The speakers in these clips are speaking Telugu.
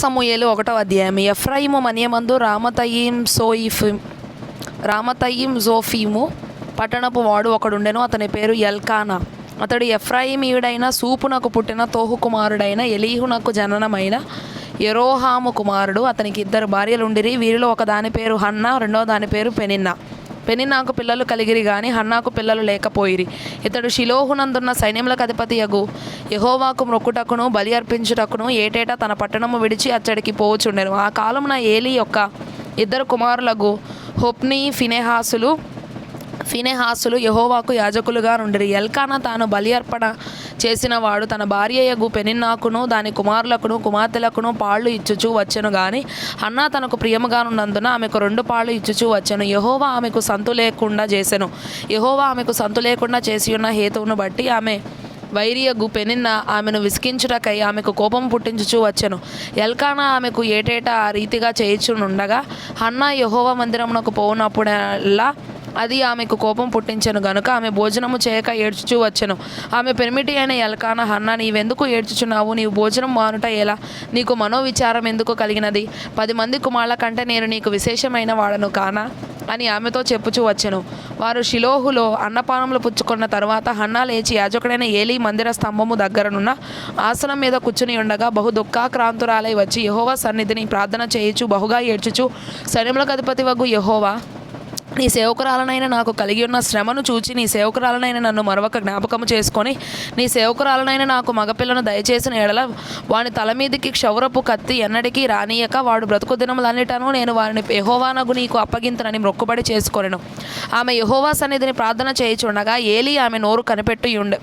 సమూయేలు 1వ అధ్యాయం. ఎఫ్రాయిము మన్యమందు రామతయీం జోఫీము పట్టణపు వాడు ఒకడుండెను. అతని పేరు ఎల్కానా. అతడు ఎఫ్రాయిమీయుడైన సూపునకు పుట్టిన తోహు కుమారుడైన ఎలీహునకు జననమైన యెరోహాము కుమారుడు. అతనికి 2 భార్యలుండిరి. వీరిలో ఒక దాని పేరు హన్నా, రెండవ దాని పేరు పెనిన్నా. పెనిన్నాకు పిల్లలు కలిగిరి గాని హన్నాకు పిల్లలు లేకపోయిరి. ఇతడు షిలోహునందున్న సైన్యములకు అధిపతియగు యెహోవాకు మొక్కుటకును బలి అర్పించుటకును ఏటేటా తన పట్టణము విడిచి అచ్చడికి పోవచుండెను. ఆ కాలమున ఏలీ యొక్క 2 కుమారులకు హొఫ్నీ ఫినెహాసులు యెహోవాకు యాజకులుగా నుండిరి. ఎల్కానా తాను బలి అర్పణ చేసిన వాడు తన భార్యయగు పెనిన్నాకును దాని కుమారులకును కుమార్తెలకును పాళ్ళు ఇచ్చుచూ వచ్చెను గాని హన్నా తనకు ప్రియముగానున్నందున ఆమెకు 2 పాళ్ళు ఇచ్చుచూ వచ్చెను. యెహోవా ఆమెకు సంతు లేకుండా చేసియున్న హేతువును బట్టి ఆమె వైరియగు పెనిన్న ఆమెను విసికించుటకై ఆమెకు కోపం పుట్టించుచూ వచ్చెను. ఎల్కానా ఆమెకు ఏటేటా ఆ రీతిగా చేయుచునుండగా హన్నా యెహోవా మందిరమునకు పోవునప్పుడల్లా అది ఆమెకు కోపం పుట్టించెను గనుక ఆమె భోజనము చేయక ఏడ్చుచూ వచ్చెను. ఆమె పెనిమిటి అయిన ఎల్కానా, హన్నా, నీవెందుకు ఏడ్చుచున్నావు? నీవు భోజనం మానుట ఎలా? నీకు మనోవిచారం ఎందుకు కలిగినది? 10 మంది కుమారుల కంటే నేను నీకు విశేషమైన వాడను కానా అని ఆమెతో చెప్పుచూ వచ్చెను. వారు షిలోహులో అన్నపానములు పుచ్చుకున్న తరువాత హన్నా లేచి యాజకుడైన ఏలీ మందిర స్తంభము దగ్గరనున్న ఆసనం మీద కూర్చుని ఉండగా బహు దుఃఖాక్రాంతురాలై వచ్చి యెహోవా సన్నిధిని ప్రార్థన చేయుచు బహుగా ఏడ్చుచు, సైన్యములకు అధిపతివగు యెహోవా, నీ సేవకురాలనైన నాకు కలిగి ఉన్న శ్రమను చూచి నీ సేవకురాలనైన నన్ను మరొక జ్ఞాపకము చేసుకొని నీ సేవకురాలనైన నాకు మగపిల్లను దయచేసిన ఎడల వాని తల మీదికి క్షౌరపు కత్తి ఎన్నటికీ రానియక వాడు బ్రతుకు దినములన్నిటను నేను వారిని యెహోవానగు నీకు అప్పగింతనని మొక్కుబడి చేసుకొనెను. ఆమె యెహోవా సన్నిధిని ప్రార్థన చేయుచుండగా ఏలీ ఆమె నోరు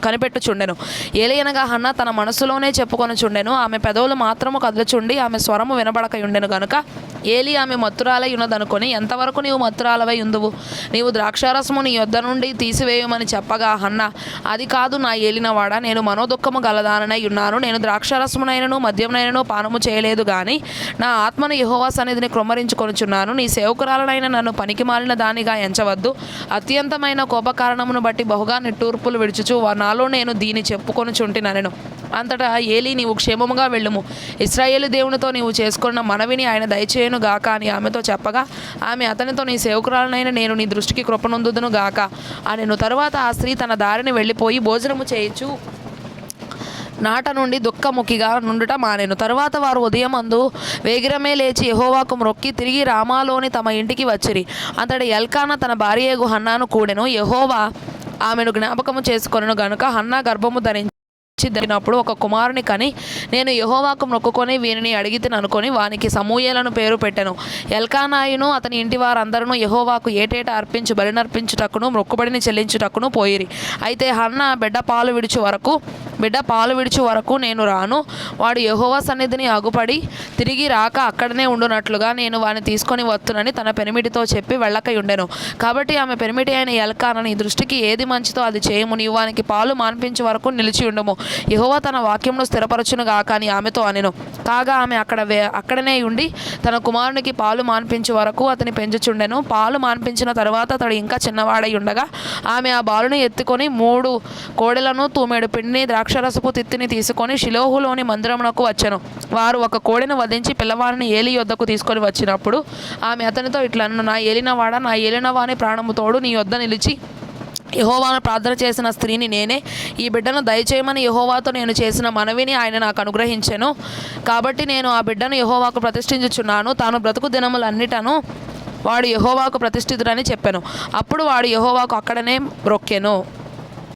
కనిపెట్టుచుండెను. ఏలీ అనగా హన్నా తన మనసులోనే చెప్పుకొనుచుండెను. ఆమె పెదవులు మాత్రము కదులుచుండి ఆమె స్వరము వినబడకయుండెను గనుక ఏలీ ఆమె మత్తురాలై ఉన్నదనుకొని, ఎంతవరకు నీవు మత్తురాలవై ఉందువు? నీవు ద్రాక్షారసము నీ యొద్ద నుండి తీసివేయమని చెప్పగా హన్నా, అది కాదు నా ఏలినవాడా, నేను మనోదుఃఖము గలదానై ఉన్నాను. నేను ద్రాక్షారసమునైనను మద్యమునైనను పానము చేయలేదు గాని నా ఆత్మను యెహోవా సన్నిధిని క్రొమ్మరించుకొనుచున్నాను. నీ సేవకురాలనైన నన్ను పనికిమాలిన దానిగా ఎంచవద్దు. అత్యంతమైన కోపకారణమును బట్టి బహుగా నిట్టూర్పులు విడుచుచు నాలో నేను దీని చెప్పుకొనుచుంటినెను. అంతటా ఏలీ, నీవు క్షేమముగా వెళ్ళుము. ఇశ్రాయేలు దేవునితో నీవు చేసుకున్న మనవిని ఆయన దయచేయును గాక అని ఆమెతో చెప్పగా ఆమె అతనితో, నీ సేవకురాలనైన నేను నీ దృష్టికి కృపనొందుదును గాక అనెను. తరువాత ఆ స్త్రీ తన దారిని వెళ్ళిపోయి భోజనము చేయుచు నాట నుండి దుఃఖముఖిగా నుండుట మానెను. తరువాత వారు ఉదయమందు వేగిరమే లేచి యెహోవాకు మొక్కి తిరిగి రామాలోని తమ ఇంటికి వచ్చిరి. అంతటి ఎల్కానా తన భార్యయగు హన్నాను కూడెను. యెహోవా ఆమెను జ్ఞాపకము చేసుకొనెను గనుక హన్నా గర్భము ధరించినప్పుడు ఒక కుమారుని కని, నేను యెహోవాకు మొక్కుకొని వీనిని అడిగితిననుకొని వానికి సమూయేలను పేరు పెట్టెను. ఎల్కానాయును అతని ఇంటి వారందరూ యెహోవాకు ఏటేటా బలినర్పించుటకును మొక్కుబడిని చెల్లించుటకును పోయిరి. అయితే హన్నా బిడ్డ పాలు విడుచు వరకు నేను రాను, వాడు యెహోవా సన్నిధిని అగుపడి తిరిగి రాక అక్కడనే ఉండునట్లుగా నేను వాని తీసుకొని వత్తునని తన పెనిమిటితో చెప్పి వెళ్ళకయుండెను. కాబట్టి ఆమె పెనిమిటి అయిన ఎల్కానా, నీ దృష్టికి ఏది మంచిదో అది చేయము. నీవు వానికి పాలు మాన్పించే వరకు నిలిచి ఉండము. యెహోవా తన వాక్యమును స్థిరపరచును గాక అని ఆమెతో అనెను. కాగా ఆమె అక్కడనే ఉండి తన కుమారునికి పాలు మాన్పించే వరకు అతని పెంచుచుండెను. పాలు మాన్పించిన తరువాత అతడు ఇంకా చిన్నవాడై ఉండగా ఆమె ఆ బాలుని ఎత్తుకొని 3 కోడెలను, తూమెడు పిండిని, ద్రాక్షరసపు తిత్తిని తీసుకొని షిలోహులోని మందిరమునకు వచ్చెను. వారు ఒక కోడెను వధించి పిల్లవాడిని ఏలీ యొద్దకు తీసుకొని వచ్చినప్పుడు ఆమె అతనితో ఇట్లనెను, నా ఏలినవాడా, నా ఏలినవాని ప్రాణము తోడు నీ యొద్ద నిలిచి యెహోవాను ప్రార్థన చేసిన స్త్రీని నేనే. ఈ బిడ్డను దయచేయమని యెహోవాతో నేను చేసిన మనవిని ఆయన నాకు అనుగ్రహించెను. కాబట్టి నేను ఆ బిడ్డను యెహోవాకు ప్రతిష్ఠించుచున్నాను. తాను బ్రతుకు దినములన్నిటను వాడు యెహోవాకు ప్రతిష్ఠితుడని చెప్పెను. అప్పుడు వాడు యెహోవాకు అక్కడనే మ్రొక్కెను.